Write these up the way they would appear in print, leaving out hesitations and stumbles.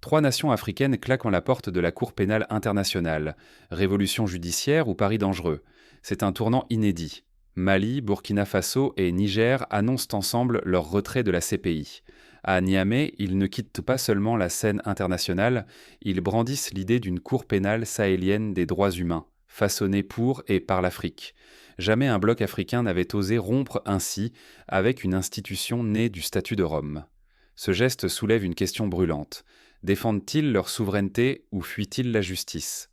Trois nations africaines claquent la porte de la Cour pénale internationale. Révolution judiciaire ou pari dangereux. C'est un tournant inédit. Mali, Burkina Faso et Niger annoncent ensemble leur retrait de la CPI. À Niamey, ils ne quittent pas seulement la scène internationale, ils brandissent l'idée d'une Cour pénale sahélienne des droits humains, façonnée pour et par l'Afrique. Jamais un bloc africain n'avait osé rompre ainsi avec une institution née du statut de Rome. Ce geste soulève une question brûlante. Défendent-ils leur souveraineté ou fuient-ils la justice?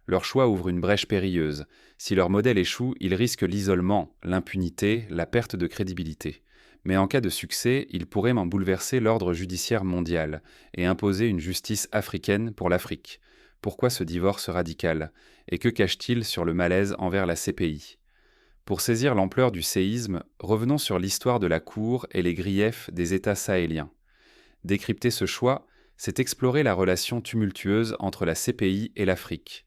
Leur choix ouvre une brèche périlleuse. Si leur modèle échoue, ils risquent l'isolement, l'impunité, la perte de crédibilité. Mais en cas de succès, ils pourraient en bouleverser l'ordre judiciaire mondial et imposer une justice africaine pour l'Afrique. Pourquoi ce divorce radical? Et que cache-t-il sur le malaise envers la CPI? Pour saisir l'ampleur du séisme, revenons sur l'histoire de la Cour et les griefs des États sahéliens. Décrypter ce choix, c'est explorer la relation tumultueuse entre la CPI et l'Afrique.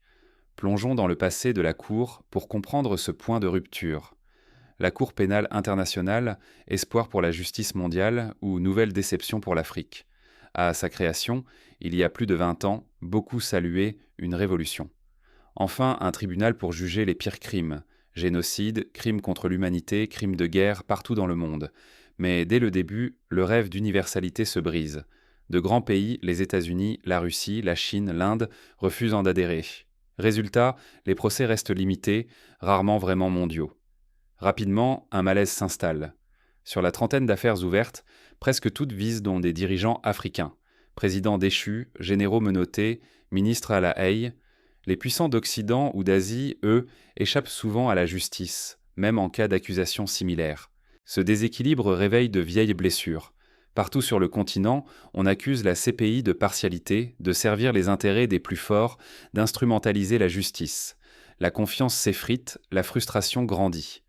Plongeons dans le passé de la Cour pour comprendre ce point de rupture. La Cour pénale internationale, espoir pour la justice mondiale ou nouvelle déception pour l'Afrique. À sa création, il y a plus de 20 ans, beaucoup saluaient une révolution. Enfin, un tribunal pour juger les pires crimes, génocide, crimes contre l'humanité, crimes de guerre partout dans le monde. Mais dès le début, le rêve d'universalité se brise. De grands pays, les États-Unis, la Russie, la Chine, l'Inde, refusent d'adhérer. Résultat, les procès restent limités, rarement vraiment mondiaux. Rapidement, un malaise s'installe. Sur la trentaine d'affaires ouvertes, presque toutes visent dont des dirigeants africains. Présidents déchus, généraux menottés, ministres à la haie. Les puissants d'Occident ou d'Asie, eux, échappent souvent à la justice, même en cas d'accusation similaire. Ce déséquilibre réveille de vieilles blessures. Partout sur le continent, on accuse la CPI de partialité, de servir les intérêts des plus forts, d'instrumentaliser la justice. La confiance s'effrite, la frustration grandit.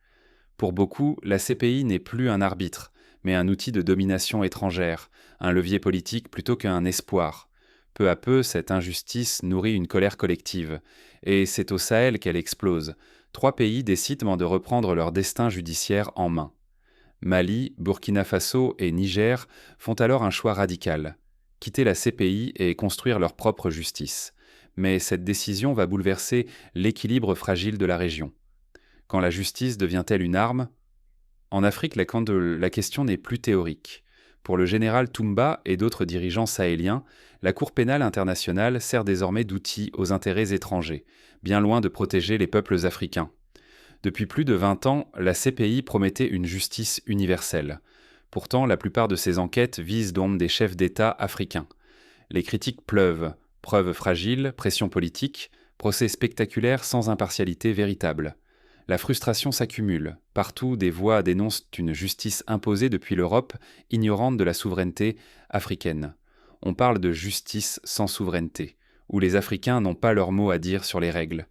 Pour beaucoup, la CPI n'est plus un arbitre, mais un outil de domination étrangère, un levier politique plutôt qu'un espoir. Peu à peu, cette injustice nourrit une colère collective, et c'est au Sahel qu'elle explose. 3 pays décident de reprendre leur destin judiciaire en main. Mali, Burkina Faso et Niger font alors un choix radical, quitter la CPI et construire leur propre justice. Mais cette décision va bouleverser l'équilibre fragile de la région. Quand la justice devient-elle une arme? En Afrique, la question n'est plus théorique. Pour le général Toumba et d'autres dirigeants sahéliens, la Cour pénale internationale sert désormais d'outil aux intérêts étrangers, bien loin de protéger les peuples africains. Depuis plus de 20 ans, la CPI promettait une justice universelle. Pourtant, la plupart de ces enquêtes visent donc des chefs d'État africains. Les critiques pleuvent, preuves fragiles, pression politique, procès spectaculaires sans impartialité véritable. La frustration s'accumule. Partout, des voix dénoncent une justice imposée depuis l'Europe, ignorante de la souveraineté africaine. On parle de justice sans souveraineté, où les Africains n'ont pas leur mot à dire sur les règles.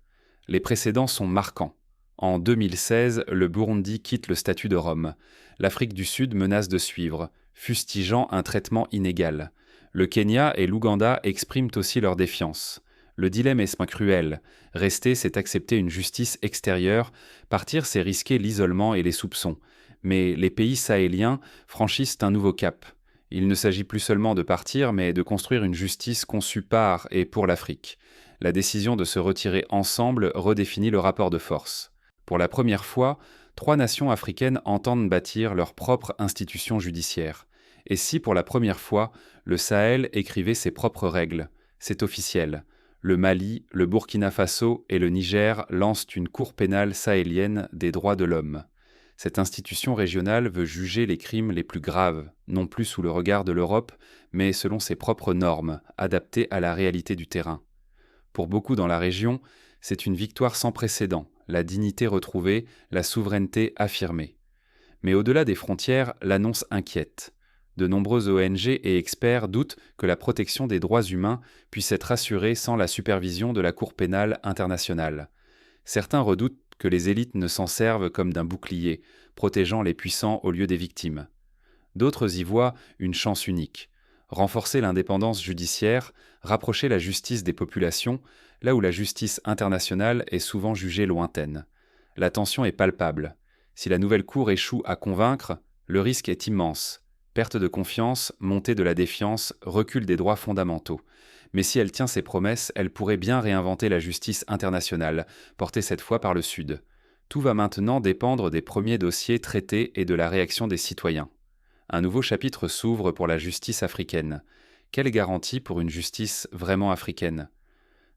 Les précédents sont marquants. En 2016, le Burundi quitte le statut de Rome. L'Afrique du Sud menace de suivre, fustigeant un traitement inégal. Le Kenya et l'Ouganda expriment aussi leur défiance. Le dilemme est cruel. Rester, c'est accepter une justice extérieure. Partir, c'est risquer l'isolement et les soupçons. Mais les pays sahéliens franchissent un nouveau cap. Il ne s'agit plus seulement de partir, mais de construire une justice conçue par et pour l'Afrique. La décision de se retirer ensemble redéfinit le rapport de force. Pour la première fois, 3 nations africaines entendent bâtir leur propre institution judiciaire. Et si, pour la première fois, le Sahel écrivait ses propres règles? C'est officiel. Le Mali, le Burkina Faso et le Niger lancent une cour pénale sahélienne des droits de l'homme. Cette institution régionale veut juger les crimes les plus graves, non plus sous le regard de l'Europe, mais selon ses propres normes, adaptées à la réalité du terrain. Pour beaucoup dans la région, c'est une victoire sans précédent, la dignité retrouvée, la souveraineté affirmée. Mais au-delà des frontières, l'annonce inquiète. De nombreux ONG et experts doutent que la protection des droits humains puisse être assurée sans la supervision de la Cour pénale internationale. Certains redoutent que les élites ne s'en servent comme d'un bouclier, protégeant les puissants au lieu des victimes. D'autres y voient une chance unique. Renforcer l'indépendance judiciaire, rapprocher la justice des populations, là où la justice internationale est souvent jugée lointaine. La tension est palpable. Si la nouvelle Cour échoue à convaincre, le risque est immense. Perte de confiance, montée de la défiance, recul des droits fondamentaux. Mais si elle tient ses promesses, elle pourrait bien réinventer la justice internationale, portée cette fois par le Sud. Tout va maintenant dépendre des premiers dossiers traités et de la réaction des citoyens. Un nouveau chapitre s'ouvre pour la justice africaine. Quelle garantie pour une justice vraiment africaine?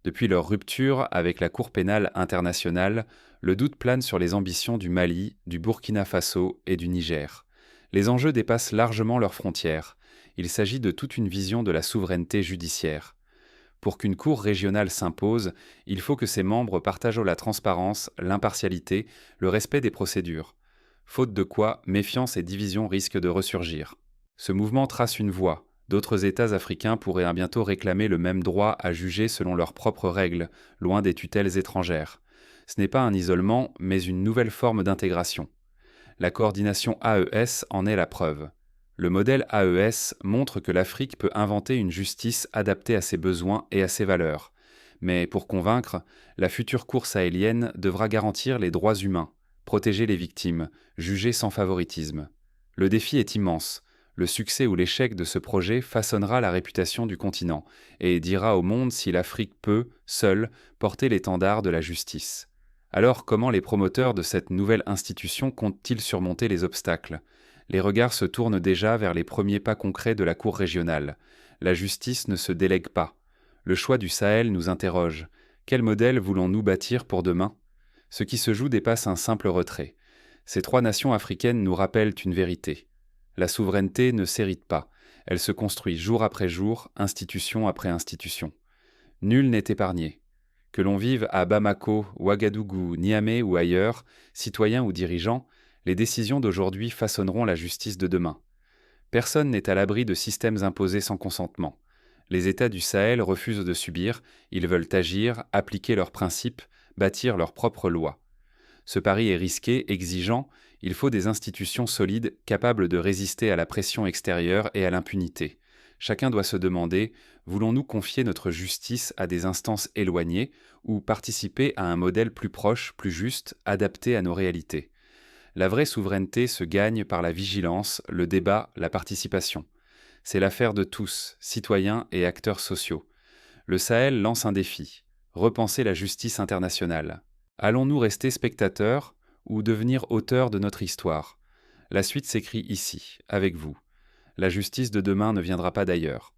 Depuis leur rupture avec la Cour pénale internationale, le doute plane sur les ambitions du Mali, du Burkina Faso et du Niger. Les enjeux dépassent largement leurs frontières. Il s'agit de toute une vision de la souveraineté judiciaire. Pour qu'une cour régionale s'impose, il faut que ses membres partagent la transparence, l'impartialité, le respect des procédures. Faute de quoi, méfiance et division risquent de ressurgir. Ce mouvement trace une voie. D'autres États africains pourraient bientôt réclamer le même droit à juger selon leurs propres règles, loin des tutelles étrangères. Ce n'est pas un isolement, mais une nouvelle forme d'intégration. La coordination AES en est la preuve. Le modèle AES montre que l'Afrique peut inventer une justice adaptée à ses besoins et à ses valeurs. Mais pour convaincre, la future Cour sahélienne devra garantir les droits humains, protéger les victimes, juger sans favoritisme. Le défi est immense. Le succès ou l'échec de ce projet façonnera la réputation du continent et dira au monde si l'Afrique peut, seule, porter l'étendard de la justice. Alors comment les promoteurs de cette nouvelle institution comptent-ils surmonter les obstacles? Les regards se tournent déjà vers les premiers pas concrets de la Cour régionale. La justice ne se délègue pas. Le choix du Sahel nous interroge. Quel modèle voulons-nous bâtir pour demain? Ce qui se joue dépasse un simple retrait. Ces trois nations africaines nous rappellent une vérité. La souveraineté ne s'hérite pas. Elle se construit jour après jour, institution après institution. Nul n'est épargné. Que l'on vive à Bamako, Ouagadougou, Niamey ou ailleurs, citoyens ou dirigeants, les décisions d'aujourd'hui façonneront la justice de demain. Personne n'est à l'abri de systèmes imposés sans consentement. Les États du Sahel refusent de subir, ils veulent agir, appliquer leurs principes, bâtir leurs propres lois. Ce pari est risqué, exigeant, il faut des institutions solides capables de résister à la pression extérieure et à l'impunité. Chacun doit se demander, voulons-nous confier notre justice à des instances éloignées ou participer à un modèle plus proche, plus juste, adapté à nos réalités? La vraie souveraineté se gagne par la vigilance, le débat, la participation. C'est l'affaire de tous, citoyens et acteurs sociaux. Le Sahel lance un défi, repenser la justice internationale. Allons-nous rester spectateurs ou devenir auteurs de notre histoire? La suite s'écrit ici, avec vous. La justice de demain ne viendra pas d'ailleurs.